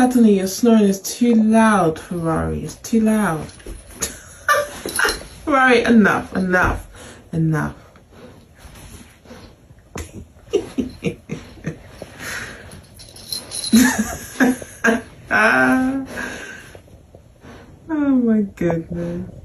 Certainly your snoring is too loud, Ferrari. It's too loud. Ferrari, enough. Oh my goodness.